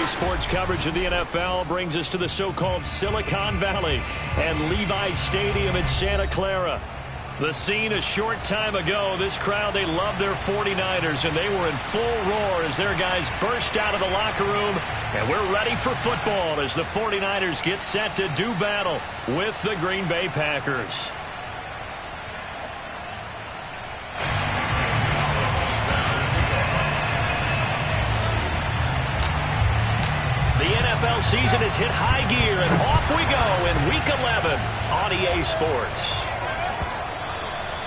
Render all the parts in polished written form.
Today's sports coverage of the NFL brings us to the so-called Silicon Valley and Levi Stadium in Santa Clara. The scene a short time ago, this crowd, they love their 49ers, and they were in full roar as their guys burst out of the locker room. And we're ready for football as the 49ers get set to do battle with the Green Bay Packers. The NFL season has hit high gear, and off we go in Week 11 on EA Sports.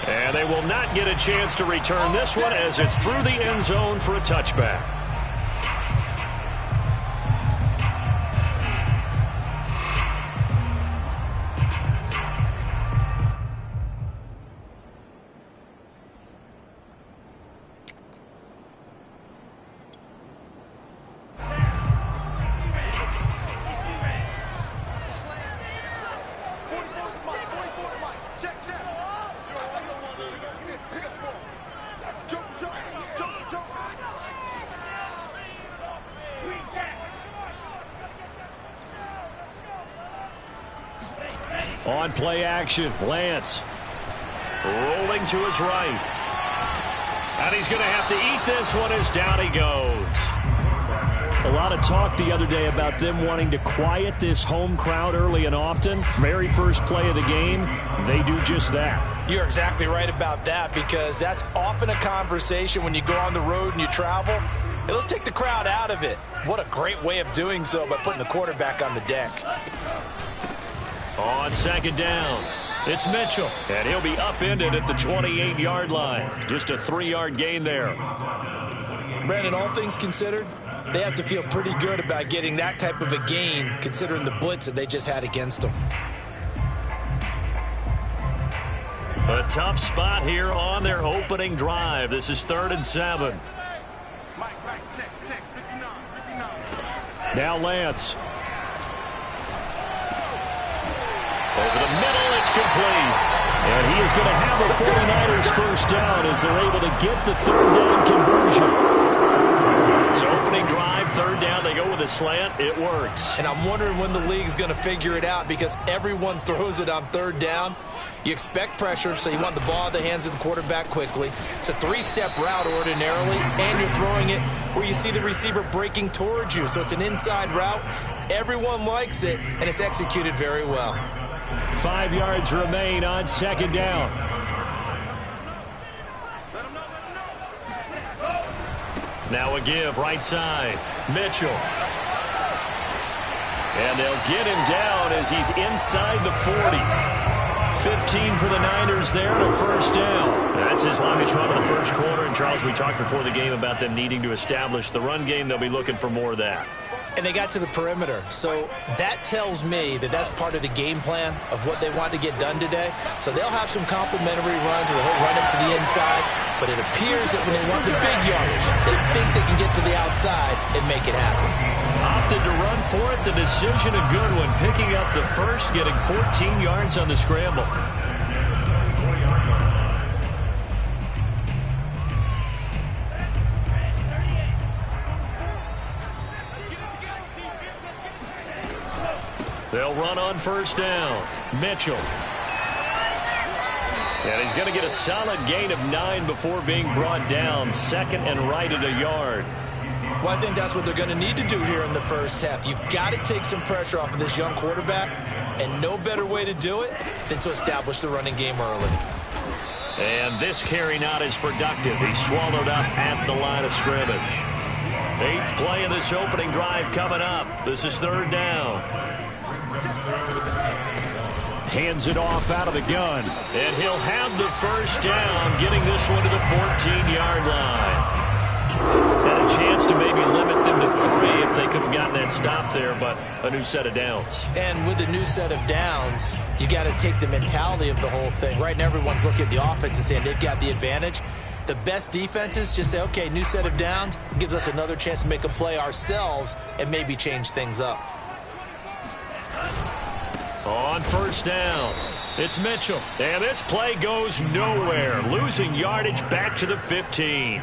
And they will not get a chance to return this one as it's through the end zone for a touchback. On play action, Lance rolling to his right. And he's going to have to eat this one as down he goes. A lot of talk the other day about them wanting to quiet this home crowd early and often. Very first play of the game, they do just that. You're exactly right about that, because that's often a conversation when you go on the road and you travel. Hey, let's take the crowd out of it. What a great way of doing so by putting the quarterback on the deck. On second down, it's Mitchell, and he'll be upended at the 28-yard line. Just a 3-yard gain there. Brandon, all things considered, they have to feel pretty good about getting that type of a gain, considering the blitz that they just had against them. A tough spot here on their opening drive. This is 3rd and 7. Now Lance. Over the middle, it's complete. And he is going to have the 49ers first down as they're able to get the 3rd down conversion. So opening drive, 3rd down, they go with a slant. It works. And I'm wondering when the league's going to figure it out, because everyone throws it on 3rd down. You expect pressure, so you want the ball in the hands of the quarterback quickly. It's a 3-step route ordinarily, and you're throwing it where you see the receiver breaking towards you. So it's an inside route. Everyone likes it, and it's executed very well. 5 yards remain on 2nd down. Now a give right side. Mitchell. And they'll get him down as he's inside the 40. 15 for the Niners there and a first down. That's his longest run of the first quarter. And Charles, we talked before the game about them needing to establish the run game. They'll be looking for more of that. And they got to the perimeter. So that tells me that that's part of the game plan of what they want to get done today. So they'll have some complimentary runs where they'll run it to the inside. But it appears that when they want the big yardage, they think they can get to the outside and make it happen. Opted to run for it. The decision a good one. Picking up the first, getting 14 yards on the scramble. They'll run on first down. Mitchell. And he's going to get a solid gain of 9 before being brought down. 2nd and right at a yard. Well, I think that's what they're going to need to do here in the first half. You've got to take some pressure off of this young quarterback, and no better way to do it than to establish the running game early. And this carry not as productive. He's swallowed up at the line of scrimmage. 8th play of this opening drive coming up. This is 3rd down. Hands it off out of the gun. And he'll have the first down, getting this one to the 14-yard line. And a chance to maybe limit them to 3 if they could have gotten that stop there, but a new set of downs. And with a new set of downs, you got to take the mentality of the whole thing. Right now, everyone's looking at the offense and saying they've got the advantage. The best defenses just say, okay, new set of downs gives us another chance to make a play ourselves and maybe change things up. On first down, it's Mitchell. And this play goes nowhere. Losing yardage back to the 15.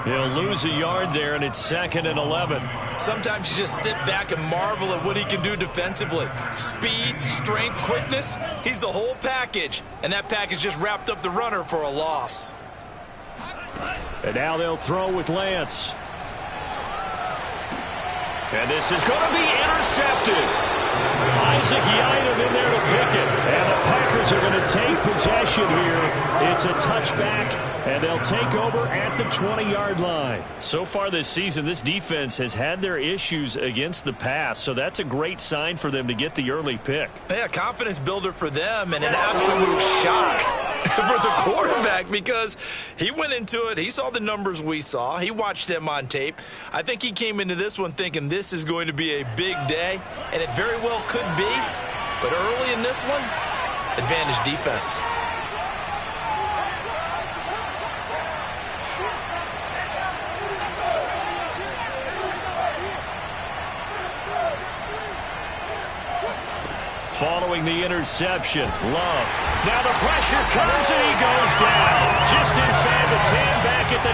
He'll lose a yard there, and it's 2nd and 11. Sometimes you just sit back and marvel at what he can do defensively. Speed, strength, quickness, he's the whole package. And that package just wrapped up the runner for a loss. And now they'll throw with Lance. And this is going to be intercepted. Isaac Yiadom in there to pick it. And the Packers are going to take possession here. It's a touchback, and they'll take over at the 20-yard line. So far this season, this defense has had their issues against the pass, so that's a great sign for them to get the early pick. Yeah, confidence builder for them, and an absolute shock for the quarterback because he went into it. He saw the numbers we saw. He watched them on tape. I think he came into this one thinking this is going to be a big day, and it very well could be. But early in this one, advantage defense. Following the interception, Love. Now the pressure comes and he goes down. Just inside the 10, back at the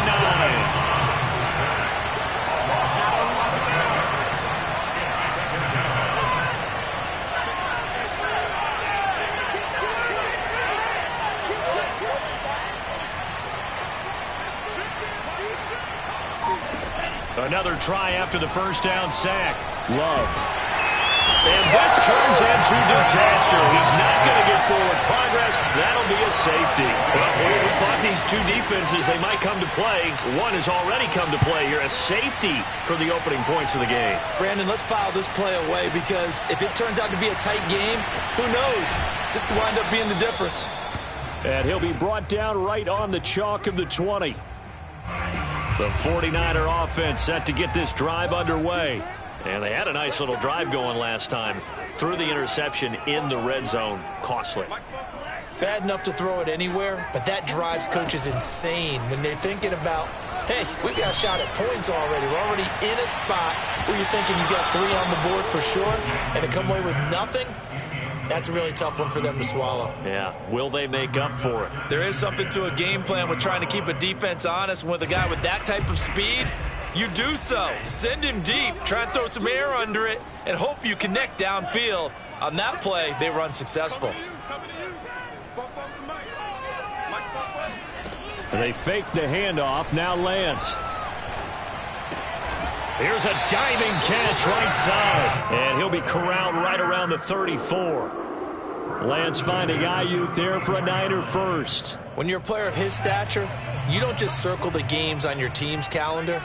9. Another try after the first down sack. Love. And this turns into disaster. He's not going to get forward progress. That'll be a safety. Well, we thought these two defenses, they might come to play. One has already come to play here. A safety for the opening points of the game. Brandon, let's file this play away because if it turns out to be a tight game, who knows? This could wind up being the difference. And he'll be brought down right on the chalk of the 20. The 49er offense set to get this drive underway. And they had a nice little drive going last time. Threw the interception in the red zone. Costly. Bad enough to throw it anywhere, but that drives coaches insane when they're thinking about, hey, we've got a shot at points already. We're already in a spot where you're thinking you got 3 on the board for sure, and to come away with nothing, that's a really tough one for them to swallow. Yeah, will they make up for it? There is something to a game plan with trying to keep a defense honest. With a guy with that type of speed, you do so. Send him deep, try and throw some air under it, and hope you connect downfield. On that play, they were unsuccessful. They fake the handoff. Now Lance. Here's a diving catch right side. And he'll be corralled right around the 34. Lance finding Ayuk there for a Niner first. When you're a player of his stature, you don't just circle the games on your team's calendar.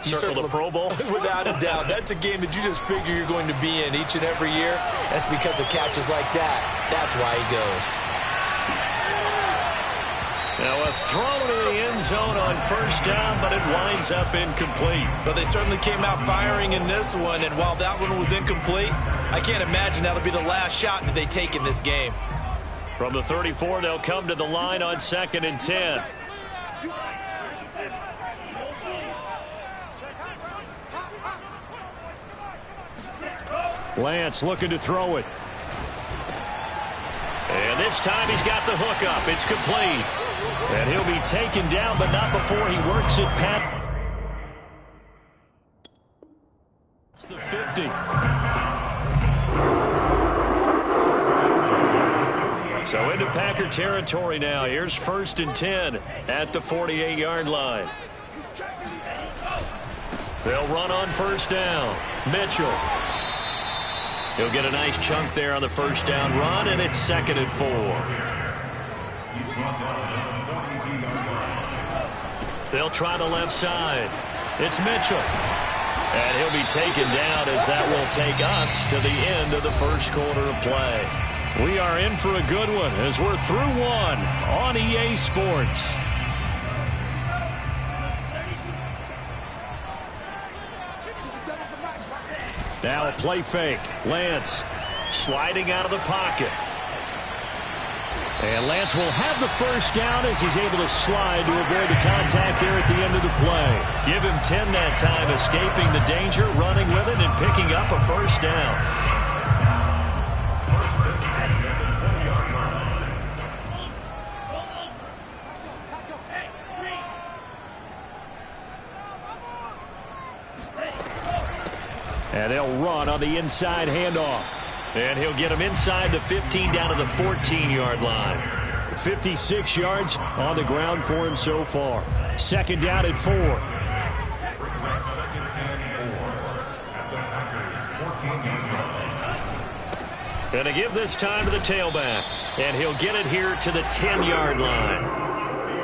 You circle the Pro Bowl? Without a doubt. That's a game that you just figure you're going to be in each and every year. That's because of catches like that. That's why he goes. Now a throw to the end zone on first down, but it winds up incomplete. But they certainly came out firing in this one, and while that one was incomplete, I can't imagine that'll be the last shot that they take in this game. From the 34, they'll come to the line on 2nd and 10. Lance looking to throw it. And this time he's got the hook up. It's complete. And he'll be taken down, but not before he works it past the 50. So into Packer territory now. Here's 1st and 10 at the 48-yard line. They'll run on first down. Mitchell. He'll get a nice chunk there on the first down run, and it's 2nd and 4. They'll try the left side. It's Mitchell. And he'll be taken down as that will take us to the end of the first quarter of play. We are in for a good one as we're through one on EA Sports. Now a play fake. Lance sliding out of the pocket. And Lance will have the first down as he's able to slide to avoid the contact there at the end of the play. Give him 10 that time, escaping the danger, running with it, and picking up a first down. And they'll run on the inside handoff. And he'll get him inside the 15 down to the 14-yard line. 56 yards on the ground for him so far. Second down and 4. Going to give this time to the tailback. And he'll get it here to the 10-yard line.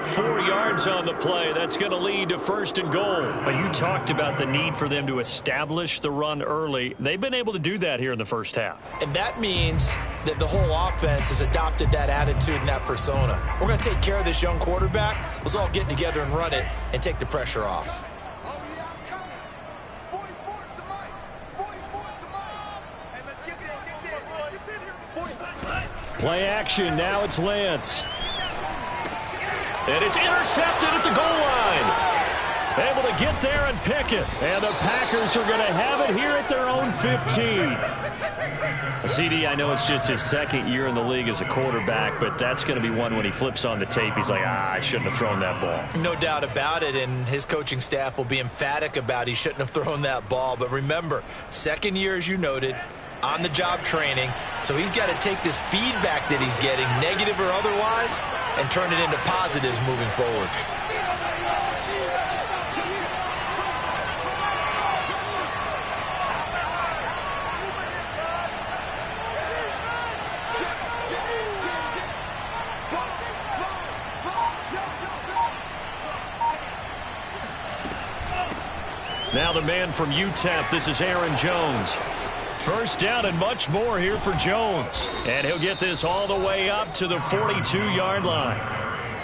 4 yards on the play. That's going to lead to first and goal. But you talked about the need for them to establish the run early. They've been able to do that here in the first half. And that means that the whole offense has adopted that attitude and that persona. We're going to take care of this young quarterback. Let's all get together and run it and take the pressure off. Play action. Now it's Lance. And it's intercepted at the goal line. Able to get there and pick it. And the Packers are going to have it here at their own 15. CD, I know it's just his second year in the league as a quarterback, but that's going to be one when he flips on the tape. He's like, I shouldn't have thrown that ball. No doubt about it, and his coaching staff will be emphatic about he shouldn't have thrown that ball. But remember, second year, as you noted, on-the-job training, so he's got to take this feedback that he's getting, negative or otherwise, and turn it into positives moving forward. Now the man from UTEP, this is Aaron Jones. First down and much more here for Jones. And he'll get this all the way up to the 42-yard line.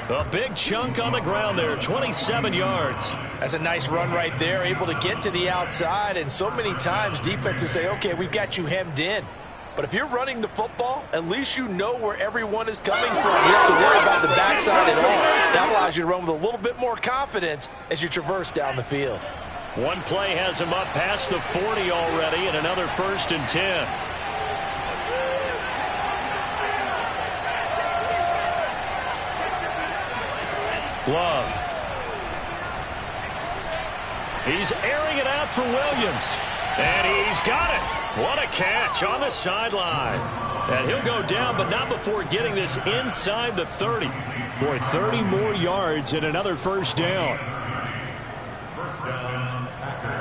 A big chunk on the ground there, 27 yards. That's a nice run right there, able to get to the outside. And so many times defenses say, okay, we've got you hemmed in. But if you're running the football, at least you know where everyone is coming from. You don't have to worry about the backside at all. That allows you to run with a little bit more confidence as you traverse down the field. One play has him up past the 40 already, and another first and 10. Love. He's airing it out for Williams. And he's got it. What a catch on the sideline. And he'll go down, but not before getting this inside the 30. Boy, 30 more yards and another first down.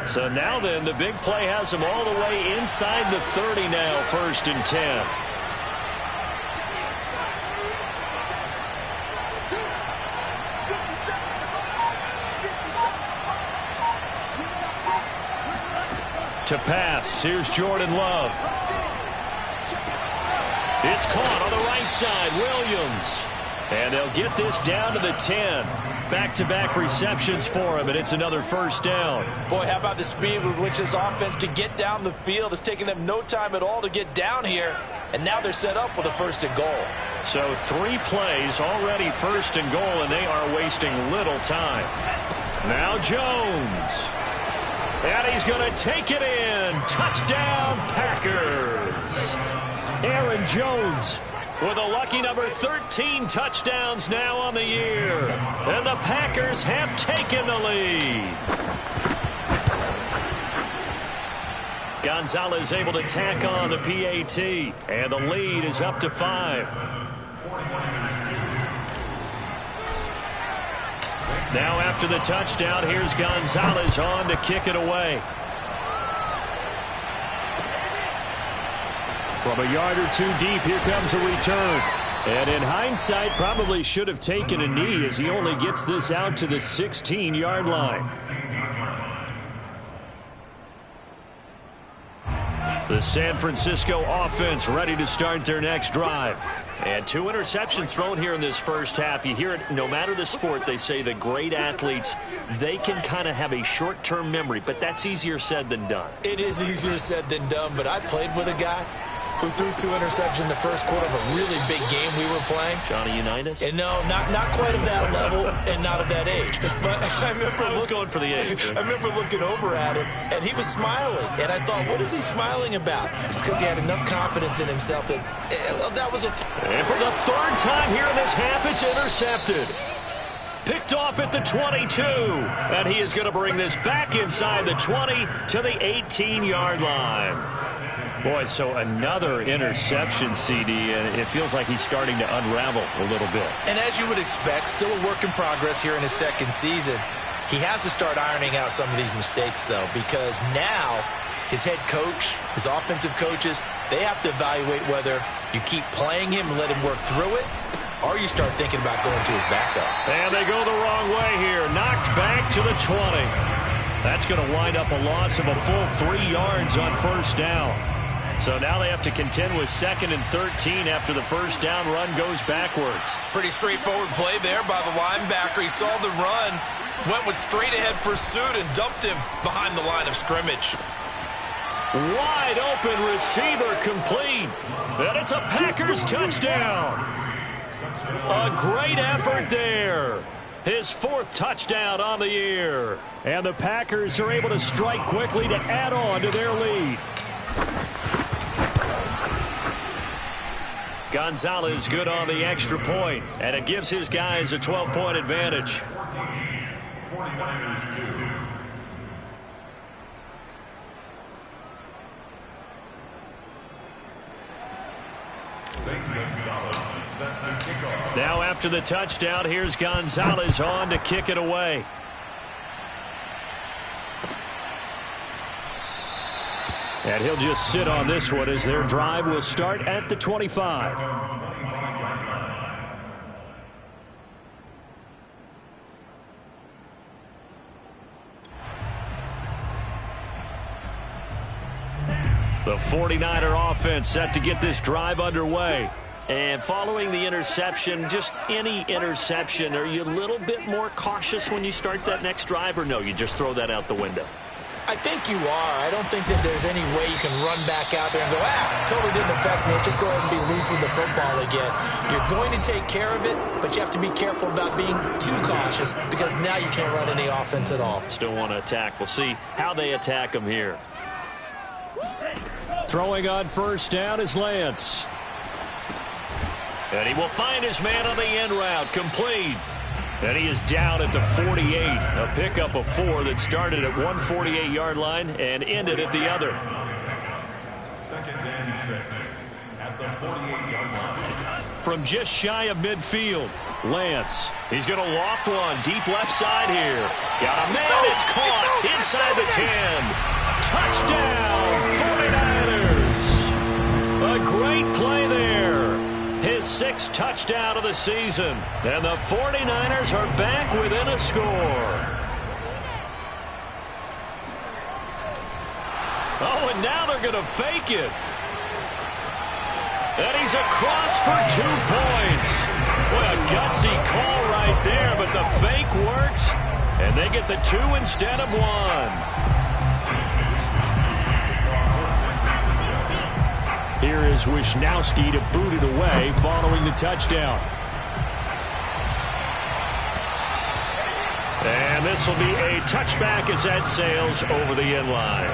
So now then, the big play has him all the way inside the 30 now, first and 10. To pass, here's Jordan Love. It's caught on the right side, Williams. And they'll get this down to the 10. Back-to-back receptions for him, and it's another first down. Boy, how about the speed with which this offense can get down the field? It's taken them no time at all to get down here, and now they're set up with a first and goal. So 3 plays already first and goal, and they are wasting little time. Now Jones. And he's going to take it in. Touchdown, Packers. Aaron Jones with a lucky number 13 touchdowns now on the year. And the Packers have taken the lead. Gonzalez able to tack on the PAT. And the lead is up to 5. Now after the touchdown, here's Gonzalez on to kick it away. From a yard or two deep, here comes a return. And in hindsight, probably should have taken a knee as he only gets this out to the 16-yard line. The San Francisco offense ready to start their next drive. And 2 interceptions thrown here in this first half. You hear it, no matter the sport, they say the great athletes, they can kind of have a short-term memory, but that's easier said than done. It is easier said than done, but I played with a guy who threw 2 interceptions in the first quarter of a really big game we were playing. Johnny Unitas? And no, not quite of that level and not of that age. But I was going for the age. I remember looking over at him, and he was smiling. And I thought, what is he smiling about? It's because he had enough confidence in himself that was a... And for the 3rd time here in this half, it's intercepted. Picked off at the 22. And he is going to bring this back inside the 20 to the 18-yard line. Boy, so another interception, CD, and it feels like he's starting to unravel a little bit. And as you would expect, still a work in progress here in his second season. He has to start ironing out some of these mistakes, though, because now his head coach, his offensive coaches, they have to evaluate whether you keep playing him and let him work through it, or you start thinking about going to his backup. And they go the wrong way here. Knocked back to the 20. That's going to wind up a loss of a full 3 yards on first down. So now they have to contend with 2nd and 13 after the first down run goes backwards. Pretty straightforward play there by the linebacker. He saw the run, went with straight-ahead pursuit, and dumped him behind the line of scrimmage. Wide open receiver complete. And it's a Packers touchdown. A great effort there. His 4th touchdown on the year. And the Packers are able to strike quickly to add on to their lead. Gonzalez good on the extra point, and it gives his guys a 12-point advantage. 49ers 2. Now after the touchdown, here's Gonzalez on to kick it away. And he'll just sit on this one as their drive will start at the 25. The 49er offense set to get this drive underway. And following the interception, just any interception, are you a little bit more cautious when you start that next drive, or no, you just throw that out the window? I think you are. I don't think that there's any way you can run back out there and go, totally didn't affect me. Let's just go ahead and be loose with the football again. You're going to take care of it, but you have to be careful about being too cautious because now you can't run any offense at all. Still want to attack. We'll see how they attack him here. Throwing on first down is Lance. And he will find his man on the end route, complete. And he is down at the 48. A pickup of 4 that started at 148-yard line and ended at the other. 2nd and 6 at the 48-yard line. From just shy of midfield, Lance. He's going to loft one deep left side here. Got a man. It's caught inside the 10. Touchdown, 49ers. A great play there. His 6th touchdown of the season. And the 49ers are back within a score. Oh, and now they're going to fake it. And he's across for 2 points. What a gutsy call right there, but the fake works. And they get the 2 instead of 1. Here is Wisnowski to boot it away following the touchdown. And this will be a touchback as that sails over the end line.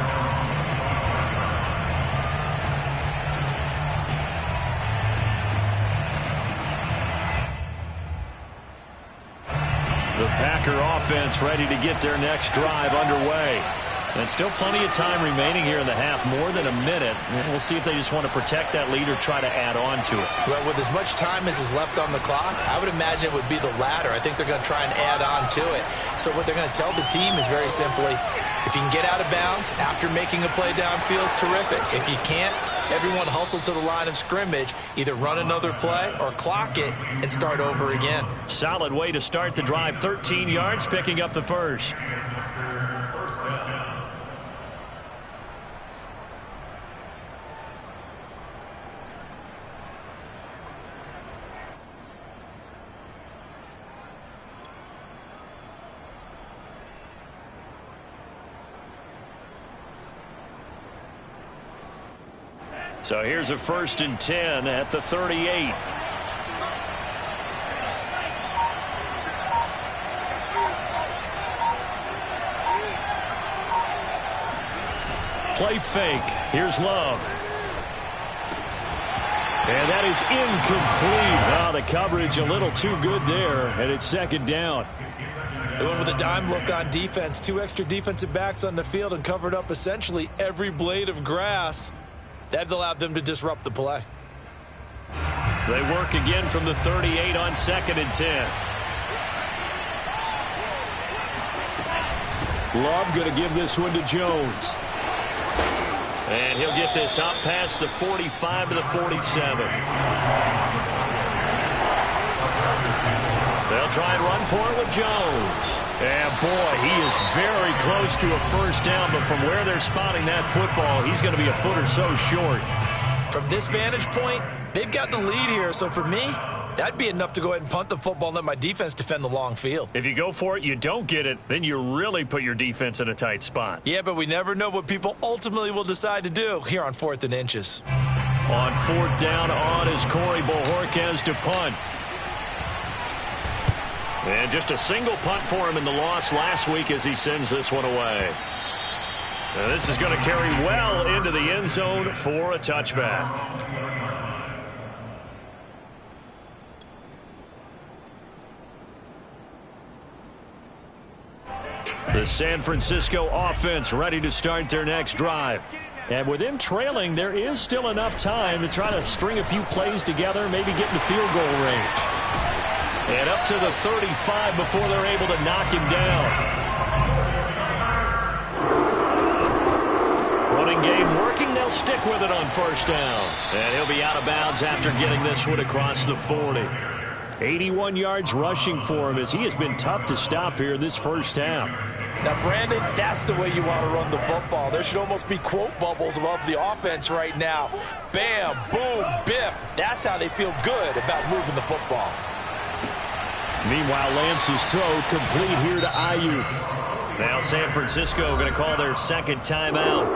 The Packer offense ready to get their next drive underway. And still plenty of time remaining here in the half, more than a minute. And we'll see if they just want to protect that lead or try to add on to it. Well, with as much time as is left on the clock, I would imagine it would be the latter. I think they're going to try and add on to it. So what they're going to tell the team is very simply, if you can get out of bounds after making a play downfield, terrific. If you can't, everyone hustle to the line of scrimmage, either run another play or clock it and start over again. Solid way to start the drive, 13 yards, picking up the first. So here's a 1st and 10 at the 38. Play fake. Here's Love. And that is incomplete. Now the coverage a little too good there, and it's second down. They went with a dime look on defense. 2 extra defensive backs on the field and covered up essentially every blade of grass. That allowed them to disrupt the play. They work again from the 38 on 2nd and 10. Love going to give this one to Jones. And he'll get this up past the 45 to the 47. They'll try and run for it with Jones. And boy, he is very close to a first down, but from where they're spotting that football, he's going to be a foot or so short. From this vantage point, they've got the lead here, so for me, that'd be enough to go ahead and punt the football and let my defense defend the long field. If you go for it, you don't get it, then you really put your defense in a tight spot. Yeah, but we never know what people ultimately will decide to do here on 4th and inches. On 4th down on is Corey Bojorquez to punt. And just a single punt for him in the loss last week as he sends this one away. Now this is going to carry well into the end zone for a touchback. The San Francisco offense ready to start their next drive. And with them trailing, there is still enough time to try to string a few plays together, maybe get into field goal range. And up to the 35 before they're able to knock him down. Running game working, they'll stick with it on 1st down. And he'll be out of bounds after getting this one across the 40. 81 yards rushing for him as he has been tough to stop here this first half. Now, Brandon, that's the way you want to run the football. There should almost be quote bubbles above the offense right now. Bam, boom, biff. That's how they feel good about moving the football. Meanwhile, Lance's throw complete here to Ayuk. Now San Francisco going to call their second timeout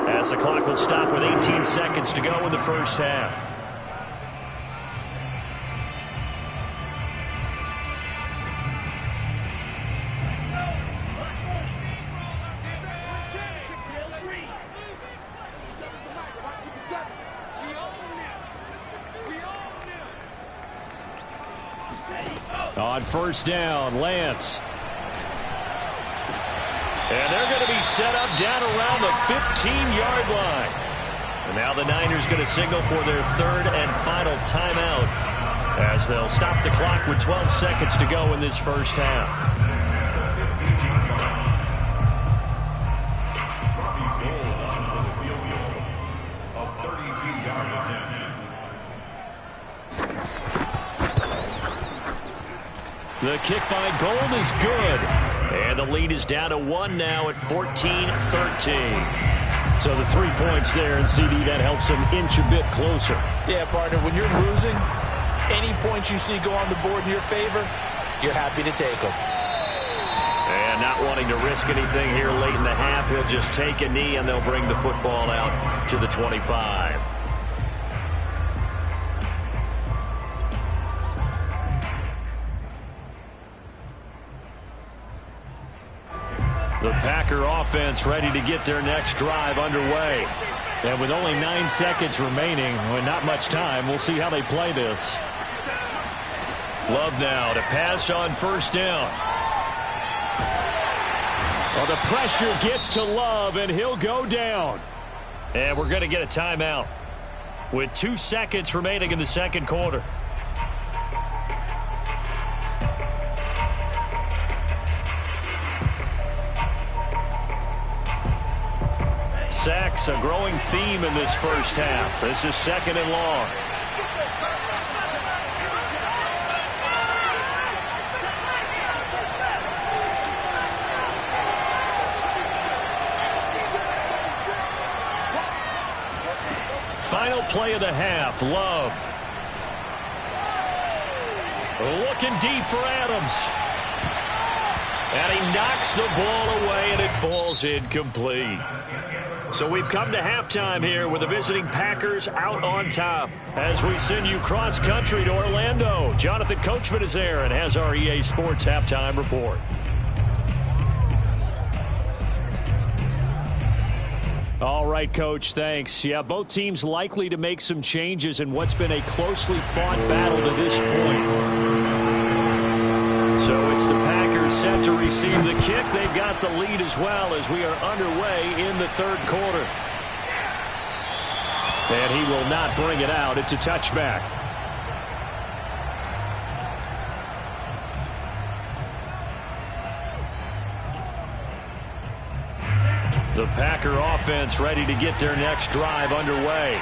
as the clock will stop with 18 seconds to go in the first half. On 1st down, Lance. And they're going to be set up down around the 15-yard line. And now the Niners going to signal for their 3rd and final timeout as they'll stop the clock with 12 seconds to go in this first half. The kick by Gold is good. And the lead is down to 1 now at 14-13. So the 3 points there, and CD, that helps them inch a bit closer. Yeah, partner, when you're losing, any points you see go on the board in your favor, you're happy to take them. And not wanting to risk anything here late in the half, he'll just take a knee, and they'll bring the football out to the 25. The Packer offense ready to get their next drive underway. And with only 9 seconds remaining, and not much time, we'll see how they play this. Love now to pass on 1st down. Well, the pressure gets to Love, and he'll go down. And we're going to get a timeout with 2 seconds remaining in the second quarter. Sacks, a growing theme in this first half. This is 2nd and long. Final play of the half, Love. Looking deep for Adams. And he knocks the ball away, and it falls incomplete. So we've come to halftime here with the visiting Packers out on top. As we send you cross-country to Orlando, Jonathan Coachman is there and has our EA Sports halftime report. All right, Coach, thanks. Yeah, both teams likely to make some changes in what's been a closely fought battle to this point. So it's the Packers set to receive the kick. They've got the lead as well as we are underway in the third quarter. And he will not bring it out. It's a touchback. The Packer offense ready to get their next drive underway.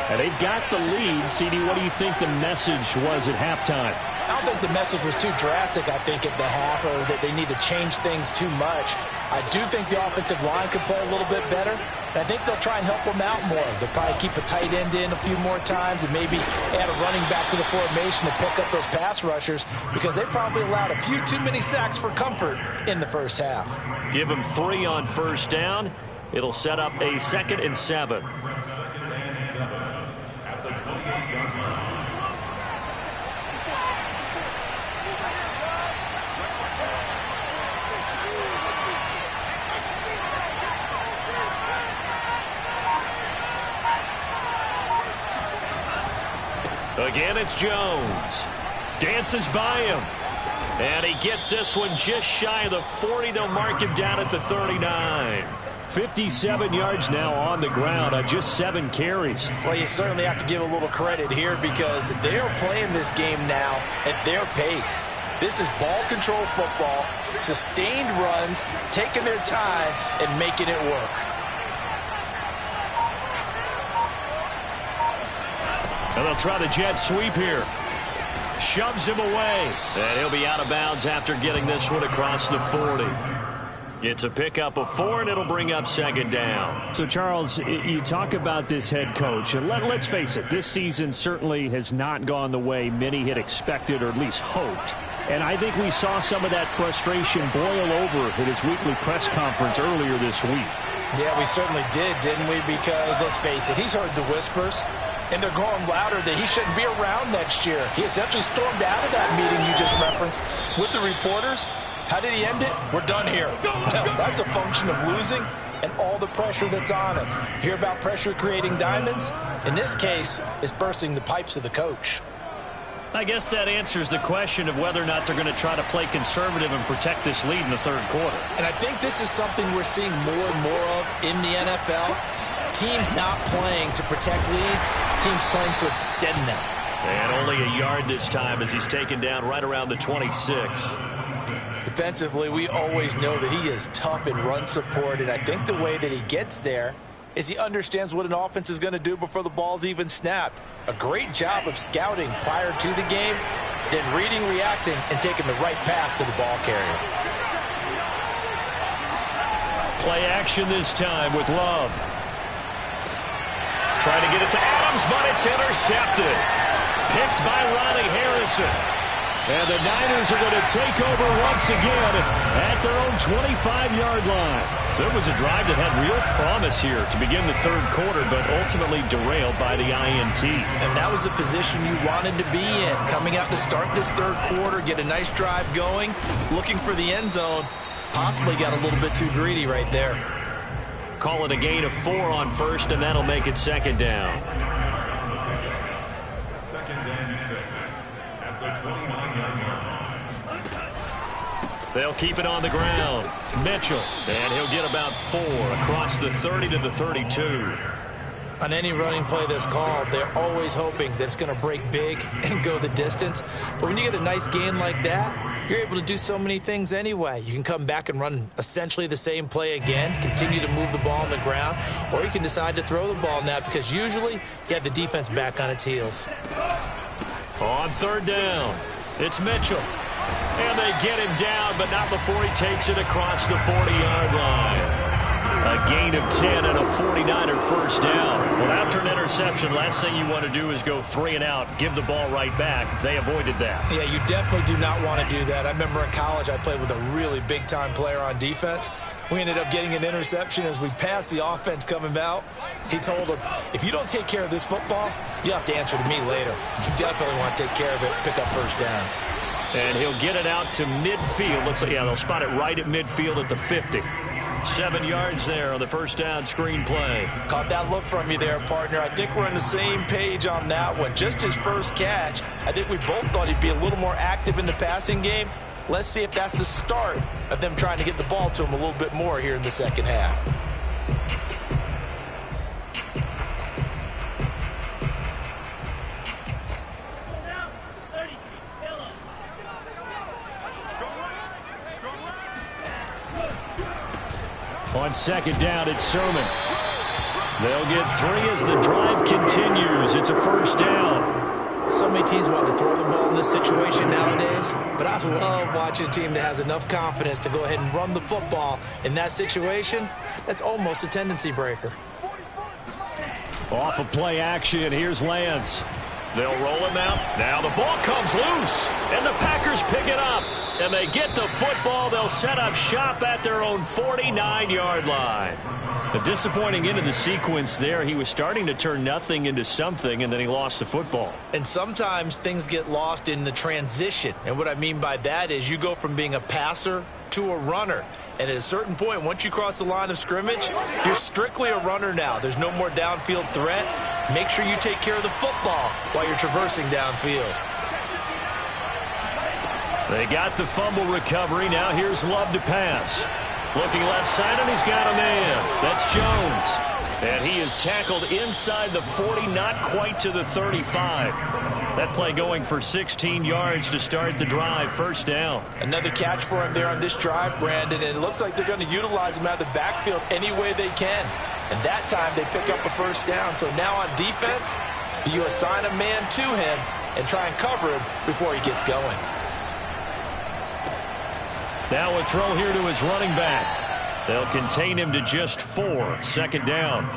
And they've got the lead. CD, what do you think the message was at halftime? I don't think the message was too drastic, I think, at the half, or that they need to change things too much. I do think the offensive line could play a little bit better. And I think they'll try and help them out more. They'll probably keep a tight end in a few more times and maybe add a running back to the formation to pick up those pass rushers, because they probably allowed a few too many sacks for comfort in the first half. Give them 3 on first down. It'll set up a 2nd and 7. Second and 7 at the 28-yard line. Again, it's Jones. Dances by him. And he gets this one just shy of the 40. They'll mark him down at the 39. 57 yards now on the ground on just 7 carries. Well, you certainly have to give a little credit here, because they are playing this game now at their pace. This is ball control football, sustained runs, taking their time and making it work. And they'll try the jet sweep here. Shoves him away. And he'll be out of bounds after getting this one across the 40. It's a pickup of 4, and it'll bring up 2nd down. So, Charles, you talk about this head coach, and let's face it, this season certainly has not gone the way many had expected or at least hoped. And I think we saw some of that frustration boil over at his weekly press conference earlier this week. Yeah, we certainly did, didn't we? Because, let's face it, he's heard the whispers, and they're going louder that he shouldn't be around next year. He essentially stormed out of that meeting you just referenced with the reporters. How did he end it? We're done here. Well, that's a function of losing and all the pressure that's on him. Hear about pressure creating diamonds? In this case, it's bursting the pipes of the coach. I guess that answers the question of whether or not they're going to try to play conservative and protect this lead in the third quarter. And I think this is something we're seeing more and more of in the NFL. Teams not playing to protect leads, teams playing to extend them. And only a yard this time as he's taken down right around the 26. Defensively, we always know that he is tough in run support, and I think the way that he gets there is he understands what an offense is going to do before the ball's even snapped. A great job of scouting prior to the game, then reading, reacting, and taking the right path to the ball carrier. Play action this time with Love. Trying to get it to Adams, but it's intercepted. Picked by Ronnie Harrison. And the Niners are going to take over once again at their own 25-yard line. So it was a drive that had real promise here to begin the third quarter, but ultimately derailed by the INT. And that was the position you wanted to be in. Coming out to start this third quarter, get a nice drive going, looking for the end zone. Possibly got a little bit too greedy right there. Call it a gain of 4 on first, and that'll make it 2nd down. 2nd and 6 at the 29-yard line. They'll keep it on the ground. Mitchell, and he'll get about 4 across the 30 to the 32. On any running play that's called, they're always hoping that it's going to break big and go the distance. But when you get a nice gain like that, you're able to do so many things anyway. You can come back and run essentially the same play again, continue to move the ball on the ground, or you can decide to throw the ball now, because usually you have the defense back on its heels. On 3rd down, it's Mitchell. And they get him down, but not before he takes it across the 40-yard line. A gain of 10 and a 49er first down. Well, after an interception, last thing you want to do is go 3 and out, give the ball right back. They avoided that. Yeah, you definitely do not want to do that. I remember in college I played with a really big-time player on defense. We ended up getting an interception as we passed the offense coming out. He told him, if you don't take care of this football, you have to answer to me later. You definitely want to take care of it, pick up first downs. And he'll get it out to midfield. Let's say, yeah, they'll spot it right at midfield at the 50. 7 yards there on the first down screen play. Caught that look from you there, partner. I think we're on the same page on that one. Just his first catch. I think we both thought he'd be a little more active in the passing game. Let's see if that's the start of them trying to get the ball to him a little bit more here in the second half. On second down, it's Sermon. They'll get 3 as the drive continues. It's a first down. So many teams want to throw the ball in this situation nowadays, but I love watching a team that has enough confidence to go ahead and run the football. In that situation, that's almost a tendency breaker. Off of play action, here's Lance. They'll roll him out. Now the ball comes loose, and the Packers pick it up. And they get the football. They'll set up shop at their own 49-yard line. A disappointing end of the sequence there. He was starting to turn nothing into something, and then he lost the football. And sometimes things get lost in the transition. And what I mean by that is you go from being a passer to a runner. And at a certain point, once you cross the line of scrimmage, you're strictly a runner now. There's no more downfield threat. Make sure you take care of the football while you're traversing downfield. They got the fumble recovery. Now here's Love to pass. Looking left side, and he's got a man. That's Jones. And he is tackled inside the 40, not quite to the 35. That play going for 16 yards to start the drive. First down. Another catch for him there on this drive, Brandon. And it looks like they're going to utilize him out of the backfield any way they can. And that time they pick up a first down. So now on defense, you assign a man to him and try and cover him before he gets going. Now a throw here to his running back. They'll contain him to just 4. Second down.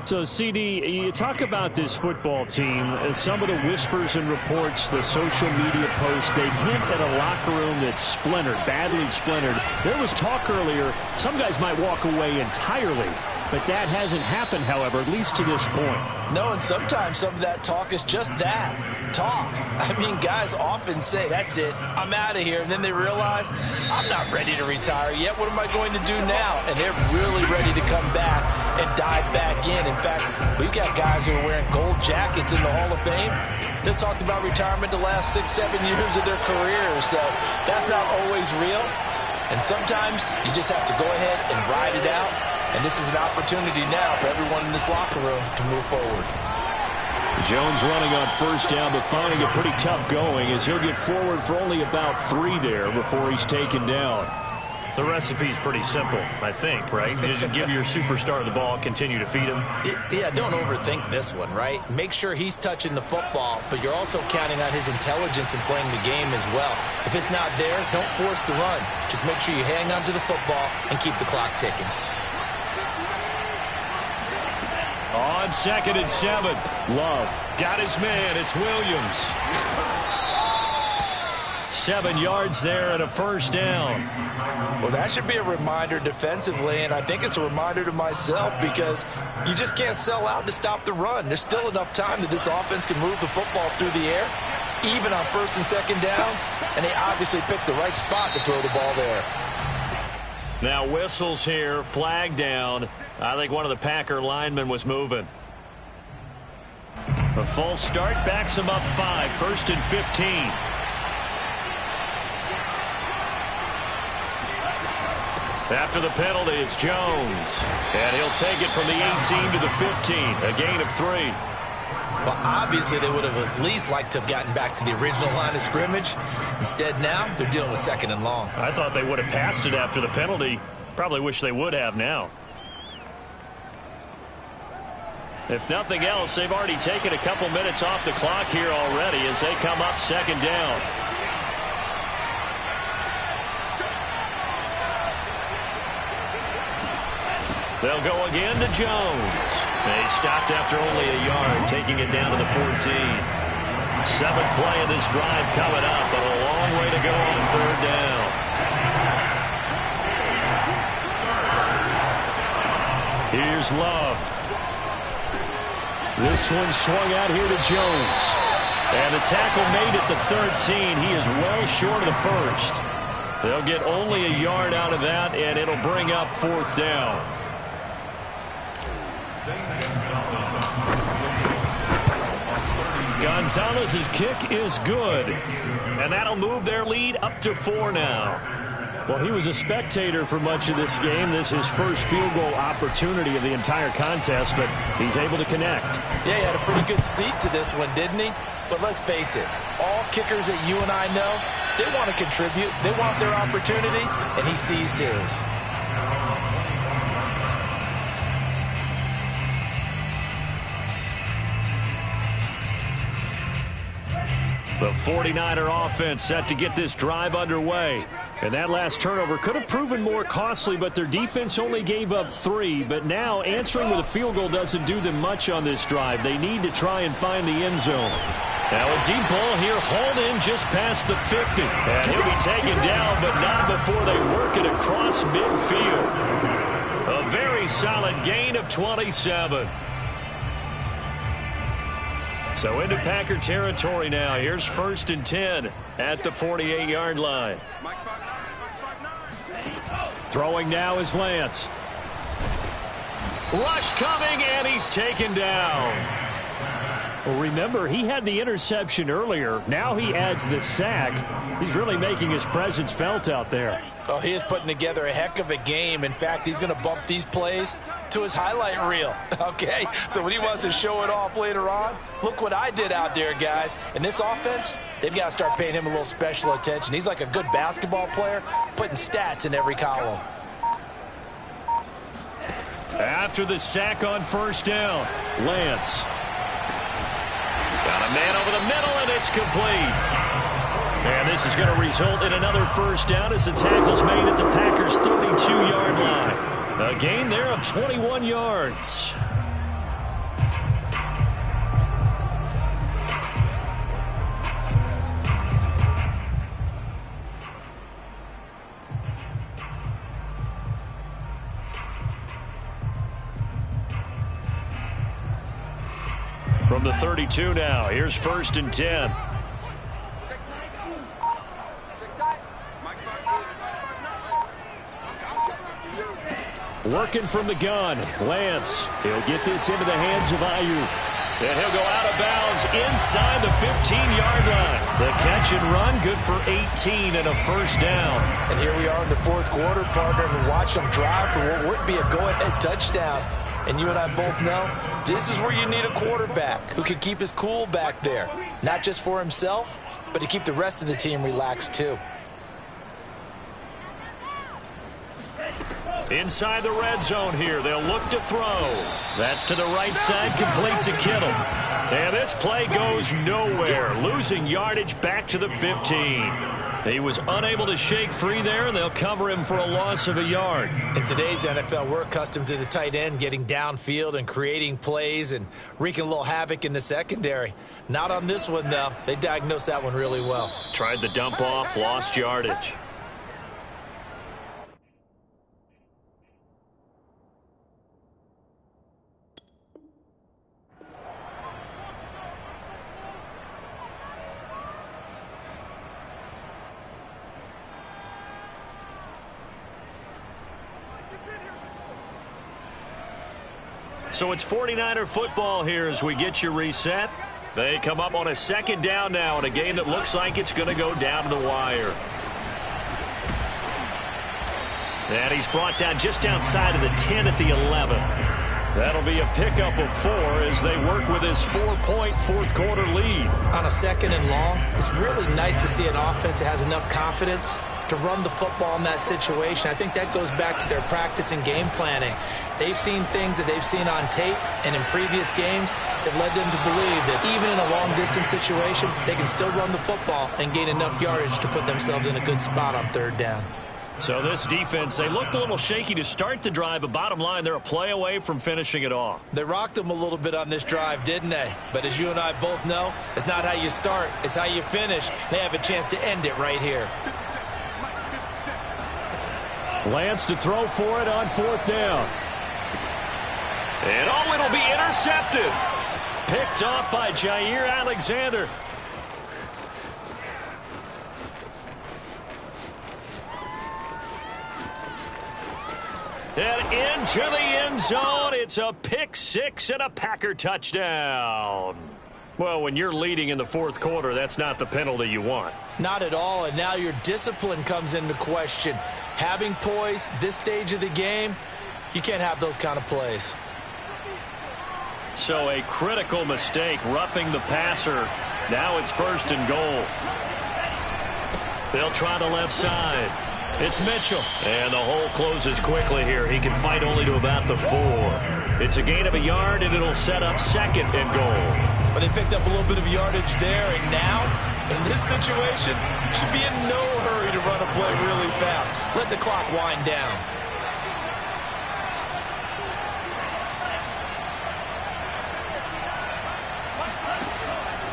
So, CD, you talk about this football team. Some of the whispers and reports, the social media posts, they hint at a locker room that's splintered, badly splintered. There was talk earlier, some guys might walk away entirely. But that hasn't happened, however, at least to this point. No, and sometimes some of that talk is just that, talk. I mean, guys often say, that's it, I'm out of here. And then they realize, I'm not ready to retire yet. What am I going to do now? And they're really ready to come back and dive back in. In fact, we've got guys who are wearing gold jackets in the Hall of Fame. They talked about retirement the last 6-7 years of their careers. So that's not always real. And sometimes you just have to go ahead and ride it out. And this is an opportunity now for everyone in this locker room to move forward. Jones running on first down, but finding it pretty tough going as he'll get forward for only about 3 there before he's taken down. The recipe's pretty simple, I think, right? Just give your superstar the ball, continue to feed him. Yeah, don't overthink this one, right? Make sure he's touching the football, but you're also counting on his intelligence in playing the game as well. If it's not there, don't force the run. Just make sure you hang on to the football and keep the clock ticking. On 2nd and 7, Love got his man. It's Williams. 7 yards there and a first down. Well, that should be a reminder defensively, and I think it's a reminder to myself because you just can't sell out to stop the run. There's still enough time that this offense can move the football through the air, even on 1st and 2nd downs, and they obviously picked the right spot to throw the ball there. Now whistles here, flag down. I think one of the Packer linemen was moving. A false start backs him up 5, 1st and 15. After the penalty, it's Jones. And he'll take it from the 18 to the 15, a gain of 3. Well, obviously they would have at least liked to have gotten back to the original line of scrimmage. Instead now, they're dealing with 2nd and long. I thought they would have passed it after the penalty. Probably wish they would have now. If nothing else, they've already taken a couple minutes off the clock here already as they come up 2nd down. They'll go again to Jones. They stopped after only a yard, taking it down to the 14. 7th play of this drive coming up, but a long way to go on 3rd down. Here's Love. This one swung out here to Jones. And the tackle made at the 13. He is well short of the 1st. They'll get only a yard out of that, and it'll bring up 4th down. Gonzalez's kick is good, and that'll move their lead up to 4 now. Well, he was a spectator for much of this game. This is his first field goal opportunity of the entire contest, but he's able to connect. Yeah, he had a pretty good seat to this one, didn't he? But let's face it, all kickers that you and I know, they want to contribute. They want their opportunity, and he seized his. The 49er offense set to get this drive underway. And that last turnover could have proven more costly, but their defense only gave up 3. But now answering with a field goal doesn't do them much on this drive. They need to try and find the end zone. Now a deep ball here, hauled in just past the 50. And he'll be taken down, but not before they work it across midfield. A very solid gain of 27. So into Packer territory now. Here's 1st and 10 at the 48-yard line. Throwing now is Lance. Rush coming, and he's taken down. Well, remember, he had the interception earlier. Now he adds the sack. He's really making his presence felt out there. Oh, he is putting together a heck of a game. In fact, he's going to bump these plays to his highlight reel. Okay, so when he wants to show it off later on, look what I did out there, guys. And this offense, they've got to start paying him a little special attention. He's like a good basketball player, putting stats in every column. After the sack on 1st down, Lance. Got a man over the middle, and it's complete. And this is going to result in another 1st down as the tackle's made at the Packers' 32-yard line. A gain there of 21 yards. From the 32 now, here's 1st and 10. Working from the gun, Lance. He'll get this into the hands of Ayuk. And he'll go out of bounds inside the 15-yard line. The catch and run, good for 18 and a 1st down. And here we are in the 4th quarter, partner, and watch them drive for what would be a go-ahead touchdown. And you and I both know this is where you need a quarterback who can keep his cool back there. Not just for himself, but to keep the rest of the team relaxed too. Inside the red zone here, they'll look to throw. That's to the right side, complete to Kittle. And this play goes nowhere, losing yardage back to the 15. He was unable to shake free there, and they'll cover him for a loss of a yard. In today's NFL, we're accustomed to the tight end getting downfield and creating plays and wreaking a little havoc in the secondary. Not on this one, though. They diagnosed that one really well. Tried the dump off, lost yardage. So it's 49er football here as we get you reset. They come up on a 2nd down now in a game that looks like it's going to go down to the wire. And he's brought down just outside of the 10 at the 11. That'll be a pickup of 4 as they work with his 4-point 4th quarter lead. On a 2nd and long, it's really nice to see an offense that has enough confidence to run the football in that situation. I think that goes back to their practice and game planning. They've seen things that they've seen on tape and in previous games that led them to believe that even in a long-distance situation, they can still run the football and gain enough yardage to put themselves in a good spot on 3rd down. So this defense, they looked a little shaky to start the drive, but bottom line, they're a play away from finishing it off. They rocked them a little bit on this drive, didn't they? But as you and I both know, it's not how you start, it's how you finish. They have a chance to end it right here. Lance to throw for it on 4th down. And oh, it'll be intercepted. Picked off by Jair Alexander. And into the end zone. It's a pick six and a Packer touchdown. Well, when you're leading in the fourth quarter, that's not the penalty you want. Not at all, and now your discipline comes into question. Having poise this stage of the game, you can't have those kind of plays. So a critical mistake, roughing the passer. Now it's first and goal. They'll try the left side. It's Mitchell. And the hole closes quickly here. He can fight only to about the 4. It's a gain of a yard, and it'll set up second and goal. But they picked up a little bit of yardage there, and now, in this situation, should be in no hurry to run a play really fast. Let the clock wind down.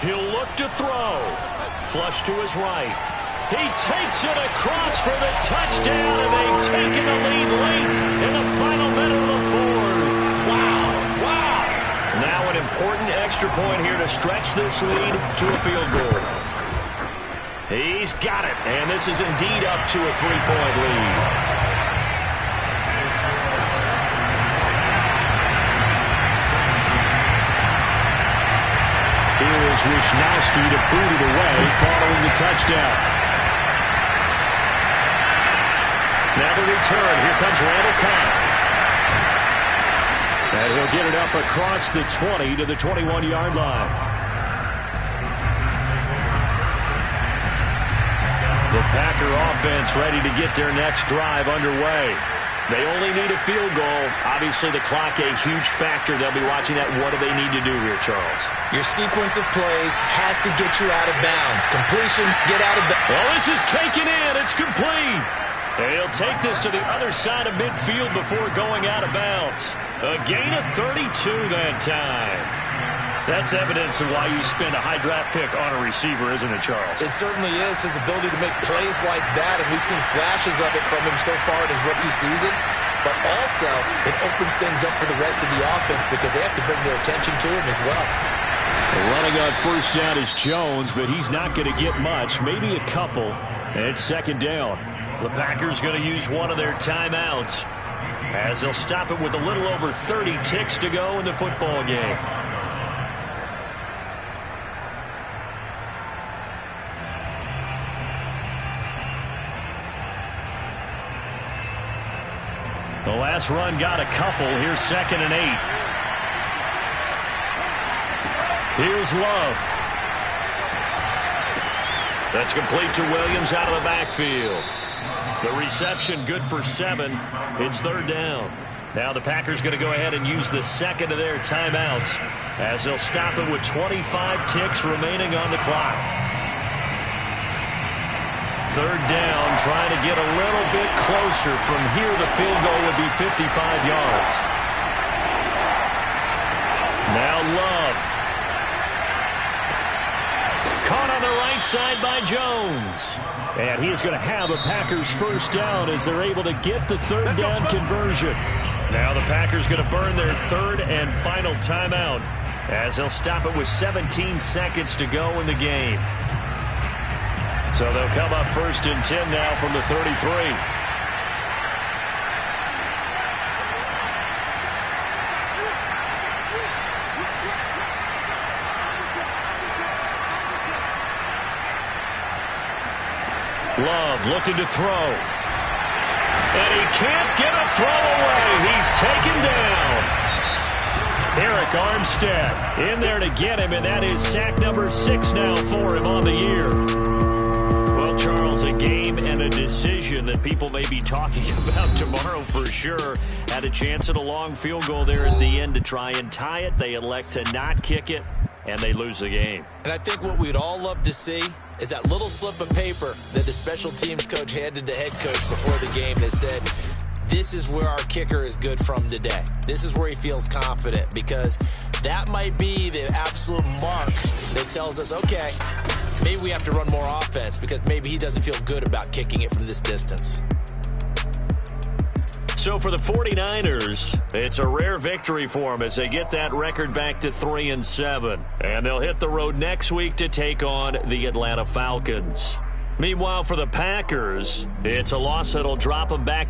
He'll look to throw. Flush to his right. He takes it across for the touchdown, and they've taken the lead late in the final minute of the fourth. Wow, wow. Now an important extra point here to stretch this lead to a field goal. He's got it, and this is indeed up to a 3-point lead. Here is Wisnowski to boot it away following the touchdown. Now the return. Here comes Randall Cobb. And he'll get it up across the 20 to the 21-yard line. The Packer offense ready to get their next drive underway. They only need a field goal. Obviously, the clock a huge factor. They'll be watching that. What do they need to do here, Charles? Your sequence of plays has to get you out of bounds. Completions, get out of bounds. Well, this is taken in. It's complete. And he'll take this to the other side of midfield before going out of bounds. A gain of 32 that time. That's evidence of why you spend a high draft pick on a receiver, isn't it, Charles? It certainly is. His ability to make plays like that, and we've seen flashes of it from him so far in his rookie season. But also, it opens things up for the rest of the offense because they have to bring their attention to him as well. Running on first down is Jones, but he's not going to get much, maybe a couple. And it's second down. The Packers going to use one of their timeouts as they'll stop it with a little over 30 ticks to go in the football game. The last run got a couple. Here's second and 8. Here's Love. That's complete to Williams out of the backfield. The reception good for 7. It's third down. Now the Packers going to go ahead and use the second of their timeouts as they'll stop it with 25 ticks remaining on the clock. Third down, trying to get a little bit closer. From here, the field goal would be 55 yards. Now Love. Caught on the right side by Jones. And he's going to have a Packers first down as they're able to get the third down conversion. Now the Packers going to burn their third and final timeout as they'll stop it with 17 seconds to go in the game. So they'll come up first and 10 now from the 33. Love looking to throw. And he can't get a throw away. He's taken down. Eric Armstead in there to get him, and that is sack number 6 now for him on the year. Well, Charles, a game and a decision that people may be talking about tomorrow for sure. Had a chance at a long field goal there at the end to try and tie it. They elect to not kick it, and they lose the game. And I think what we'd all love to see is that little slip of paper that the special teams coach handed to head coach before the game that said, this is where our kicker is good from today. This is where he feels confident, because that might be the absolute mark that tells us, okay, maybe we have to run more offense because maybe he doesn't feel good about kicking it from this distance. So for the 49ers, it's a rare victory for them as they get that record back to 3-7. And they'll hit the road next week to take on the Atlanta Falcons. Meanwhile, for the Packers, it's a loss that'll drop them back to